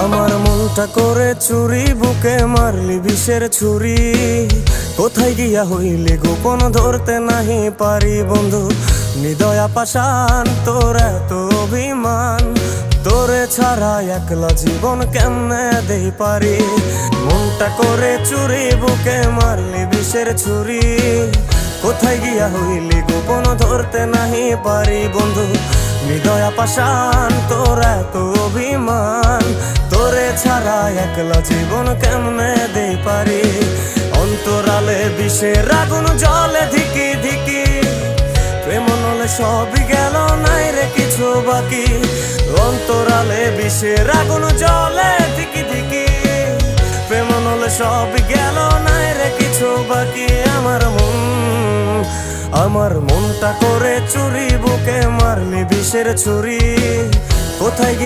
আমার মনটা করে চুরি, বুকে মারলি বিষের ছুরি। কোথায় গিয়া হইলি গোপন ধরতে নাহি পারি বন্ধু। হৃদয়া পাষাণ তোর এত অভিমান, তোরে ছাড়া একলা জীবন কেমনে দেই পারি। মনটা করে চুরি, বুকে মারলি বিষের ছুরি। কোথায় গিয়া হইলি গোপন ধরতে নাহি পারি বন্ধু। হৃদয়া পাষাণ তোর এত অভিমান, তোরে ছাড়া একলা জীবন কেমনে দেই পারি। অন্তরালে বিষের আগুন জ্বলে ধিকি ধিকি, প্রেম নলে সবই গেল নাই রে কিছু বাকি। অন্তরালে বিষের আগুন জ্বলে ধিকি ধিকি, প্রেম নলে সবই গেল নাই রে কিছু বাকি। আমার মনটা করে চুরি, বুকে মারলি বিষের ছুরি। কোথায়